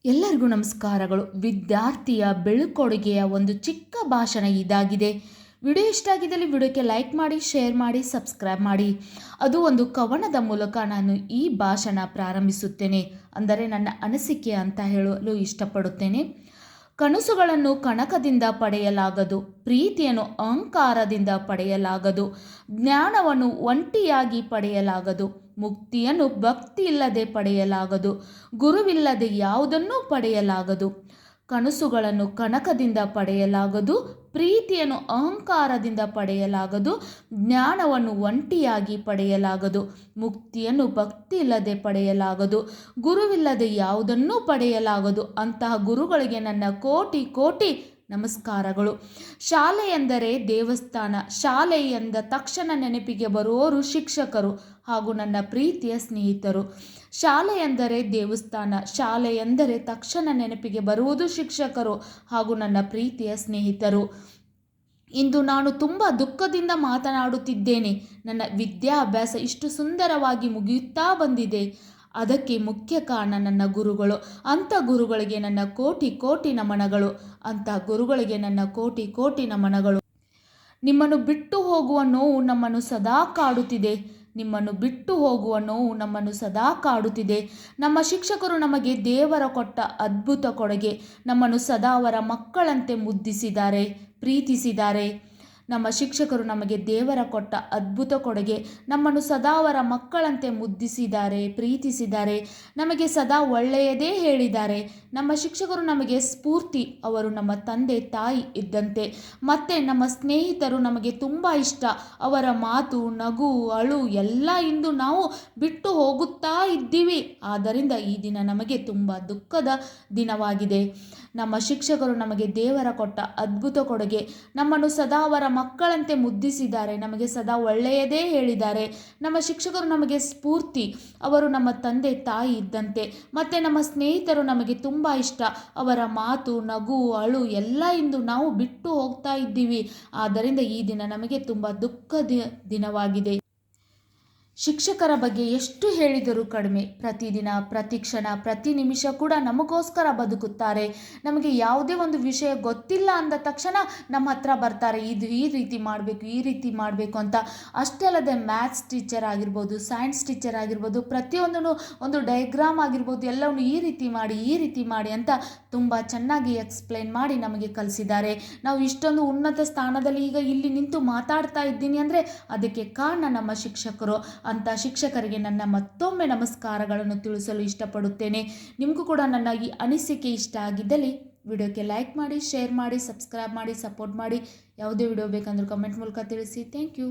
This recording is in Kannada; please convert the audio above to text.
ಎಲ್ಲರಿಗೂ ನಮಸ್ಕಾರಗಳು. ವಿದ್ಯಾರ್ಥಿಯ ಬೆಳುಕೊಡುಗೆಯ ಒಂದು ಚಿಕ್ಕ ಭಾಷಣ ಇದಾಗಿದೆ. ವಿಡಿಯೋ ಇಷ್ಟ ಆಗಿದ್ದಲ್ಲಿ ವಿಡಿಯೋಕ್ಕೆ ಲೈಕ್ ಮಾಡಿ, ಶೇರ್ ಮಾಡಿ, ಸಬ್ಸ್ಕ್ರೈಬ್ ಮಾಡಿ. ಅದು ಒಂದು ಕವನದ ಮೂಲಕ ನಾನು ಈ ಭಾಷಣ ಪ್ರಾರಂಭಿಸುತ್ತೇನೆ. ಅಂದರೆ ನನ್ನ ಅನಿಸಿಕೆ ಅಂತ ಹೇಳಲು ಇಷ್ಟಪಡುತ್ತೇನೆ. ಕನಸುಗಳನ್ನು ಕಣಕದಿಂದ ಪಡೆಯಲಾಗದು, ಪ್ರೀತಿಯನ್ನು ಅಹಂಕಾರದಿಂದ ಪಡೆಯಲಾಗದು, ಜ್ಞಾನವನ್ನು ಒಂಟಿಯಾಗಿ ಪಡೆಯಲಾಗದು, ಮುಕ್ತಿಯನ್ನು ಭಕ್ತಿ ಇಲ್ಲದೆ ಪಡೆಯಲಾಗದು, ಗುರುವಿಲ್ಲದೆ ಯಾವುದನ್ನೂ ಪಡೆಯಲಾಗದು. ಕನಸುಗಳನ್ನು ಕಣಕದಿಂದ ಪಡೆಯಲಾಗದು, ಪ್ರೀತಿಯನ್ನು ಅಹಂಕಾರದಿಂದ ಪಡೆಯಲಾಗದು, ಜ್ಞಾನವನ್ನು ಒಂಟಿಯಾಗಿ ಪಡೆಯಲಾಗದು, ಮುಕ್ತಿಯನ್ನು ಭಕ್ತಿ ಇಲ್ಲದೆ ಪಡೆಯಲಾಗದು, ಗುರುವಿಲ್ಲದೆ ಯಾವುದನ್ನೂ ಪಡೆಯಲಾಗದು. ಅಂತಹ ಗುರುಗಳಿಗೆ ನನ್ನ ಕೋಟಿ ಕೋಟಿ ನಮಸ್ಕಾರಗಳು. ಶಾಲೆ ಎಂದರೆ ದೇವಸ್ಥಾನ. ಶಾಲೆ ಎಂದ ತಕ್ಷಣ ನೆನಪಿಗೆ ಬರುವವರು ಶಿಕ್ಷಕರು ಹಾಗೂ ನನ್ನ ಪ್ರೀತಿಯ ಸ್ನೇಹಿತರು. ಶಾಲೆ ಎಂದರೆ ದೇವಸ್ಥಾನ. ಶಾಲೆ ಎಂದರೆ ತಕ್ಷಣ ನೆನಪಿಗೆ ಬರುವುದು ಶಿಕ್ಷಕರು ಹಾಗೂ ನನ್ನ ಪ್ರೀತಿಯ ಸ್ನೇಹಿತರು. ಇಂದು ನಾನು ತುಂಬ ದುಃಖದಿಂದ ಮಾತನಾಡುತ್ತಿದ್ದೇನೆ. ನನ್ನ ವಿದ್ಯಾಭ್ಯಾಸ ಇಷ್ಟು ಸುಂದರವಾಗಿ ಮುಗಿಯುತ್ತಾ ಬಂದಿದೆ. ಅದಕ್ಕೆ ಮುಖ್ಯ ಕಾರಣ ನನ್ನ ಗುರುಗಳು. ಅಂಥ ಗುರುಗಳಿಗೆ ನನ್ನ ಕೋಟಿ ಕೋಟಿ ನಮನಗಳು. ಅಂಥ ಗುರುಗಳಿಗೆ ನನ್ನ ಕೋಟಿ ಕೋಟಿ ನಮನಗಳು. ನಿಮ್ಮನ್ನು ಬಿಟ್ಟು ಹೋಗುವ ನೋವು ನಮ್ಮನ್ನು ಸದಾ ಕಾಡುತ್ತಿದೆ. ನಿಮ್ಮನ್ನು ಬಿಟ್ಟು ಹೋಗುವ ನೋವು ನಮ್ಮನ್ನು ಸದಾ ಕಾಡುತ್ತಿದೆ. ನಮ್ಮ ಶಿಕ್ಷಕರು ನಮಗೆ ದೇವರ ಕೊಟ್ಟ ಅದ್ಭುತ ಕೊಡುಗೆ. ನಮ್ಮನ್ನು ಸದಾ ಅವರ ಮಕ್ಕಳಂತೆ ಮುದ್ದಿಸಿದ್ದಾರೆ, ಪ್ರೀತಿಸಿದ್ದಾರೆ. ನಮ್ಮ ಶಿಕ್ಷಕರು ನಮಗೆ ದೇವರ ಕೊಟ್ಟ ಅದ್ಭುತ ಕೊಡುಗೆ. ನಮ್ಮನ್ನು ಸದಾ ಅವರ ಮಕ್ಕಳಂತೆ ಮುದ್ದಿಸಿದ್ದಾರೆ, ಪ್ರೀತಿಸಿದ್ದಾರೆ. ನಮಗೆ ಸದಾ ಒಳ್ಳೆಯದೇ ಹೇಳಿದ್ದಾರೆ. ನಮ್ಮ ಶಿಕ್ಷಕರು ನಮಗೆ ಸ್ಫೂರ್ತಿ. ಅವರು ನಮ್ಮ ತಂದೆ ತಾಯಿ ಇದ್ದಂತೆ. ಮತ್ತು ನಮ್ಮ ಸ್ನೇಹಿತರು ನಮಗೆ ತುಂಬ ಇಷ್ಟ. ಅವರ ಮಾತು, ನಗು, ಅಳು ಎಲ್ಲ ಇಂದು ನಾವು ಬಿಟ್ಟು ಹೋಗುತ್ತಾ ಇದ್ದೀವಿ. ಆದ್ದರಿಂದ ಈ ದಿನ ನಮಗೆ ತುಂಬ ದುಃಖದ ದಿನವಾಗಿದೆ. ನಮ್ಮ ಶಿಕ್ಷಕರು ನಮಗೆ ದೇವರ ಕೊಟ್ಟ ಅದ್ಭುತ ಕೊಡುಗೆ. ನಮ್ಮನ್ನು ಸದಾ ಅವರ ಮಕ್ಕಳಂತೆ ಮುದ್ದಿಸಿದ್ದಾರೆ. ನಮಗೆ ಸದಾ ಒಳ್ಳೆಯದೇ ಹೇಳಿದ್ದಾರೆ. ನಮ್ಮ ಶಿಕ್ಷಕರು ನಮಗೆ ಸ್ಫೂರ್ತಿ. ಅವರು ನಮ್ಮ ತಂದೆ ತಾಯಿ ಇದ್ದಂತೆ. ಮತ್ತು ನಮ್ಮ ಸ್ನೇಹಿತರು ನಮಗೆ ತುಂಬ ಇಷ್ಟ. ಅವರ ಮಾತು, ನಗು, ಅಳು ಎಲ್ಲ ಇಂದು ನಾವು ಬಿಟ್ಟು ಹೋಗ್ತಾ ಇದ್ದೀವಿ. ಆದ್ದರಿಂದ ಈ ದಿನ ನಮಗೆ ತುಂಬ ದುಃಖದ ದಿನವಾಗಿದೆ. ಶಿಕ್ಷಕರ ಬಗ್ಗೆ ಎಷ್ಟು ಹೇಳಿದರೂ ಕಡಿಮೆ. ಪ್ರತಿದಿನ, ಪ್ರತಿ ಕ್ಷಣ, ಪ್ರತಿ ನಿಮಿಷ ಕೂಡ ನಮಗೋಸ್ಕರ ಬದುಕುತ್ತಾರೆ. ನಮಗೆ ಯಾವುದೇ ಒಂದು ವಿಷಯ ಗೊತ್ತಿಲ್ಲ ಅಂದ ತಕ್ಷಣ ನಮ್ಮ ಹತ್ರ ಬರ್ತಾರೆ. ಇದು ಈ ರೀತಿ ಮಾಡಬೇಕು, ಈ ರೀತಿ ಮಾಡಬೇಕು ಅಂತ. ಅಷ್ಟೇ ಅಲ್ಲದೆ ಮ್ಯಾಥ್ಸ್ ಟೀಚರ್ ಆಗಿರ್ಬೋದು, ಸೈನ್ಸ್ ಟೀಚರ್ ಆಗಿರ್ಬೋದು, ಪ್ರತಿಯೊಂದನ್ನು ಒಂದು ಡಯಾಗ್ರಾಮ್ ಆಗಿರ್ಬೋದು ಎಲ್ಲವನ್ನು ಈ ರೀತಿ ಮಾಡಿ, ಈ ರೀತಿ ಮಾಡಿ ಅಂತ ತುಂಬ ಚೆನ್ನಾಗಿ ಎಕ್ಸ್ಪ್ಲೈನ್ ಮಾಡಿ ನಮಗೆ ಕಲಿಸಿದ್ದಾರೆ. ನಾವು ಇಷ್ಟೊಂದು ಉನ್ನತ ಸ್ಥಾನದಲ್ಲಿ ಈಗ ಇಲ್ಲಿ ನಿಂತು ಮಾತಾಡ್ತಾ ಇದ್ದೀನಿ ಅಂದರೆ ಅದಕ್ಕೆ ಕಾರಣ ನಮ್ಮ ಶಿಕ್ಷಕರು. ಅಂಥ ಶಿಕ್ಷಕರಿಗೆ ನನ್ನ ಮತ್ತೊಮ್ಮೆ ನಮಸ್ಕಾರಗಳನ್ನು ತಿಳಿಸಲು ಇಷ್ಟಪಡುತ್ತೇನೆ. ನಿಮಗೂ ಕೂಡ ನನ್ನ ಈ ಅನಿಸಿಕೆ ಇಷ್ಟ ಆಗಿದ್ದಲ್ಲಿ ವಿಡಿಯೋಕ್ಕೆ ಲೈಕ್ ಮಾಡಿ, ಶೇರ್ ಮಾಡಿ, ಸಬ್ಸ್ಕ್ರೈಬ್ ಮಾಡಿ, ಸಪೋರ್ಟ್ ಮಾಡಿ. ಯಾವುದೇ ವಿಡಿಯೋ ಬೇಕಂದ್ರೂ ಕಮೆಂಟ್ ಮೂಲಕ ತಿಳಿಸಿ. Thank you.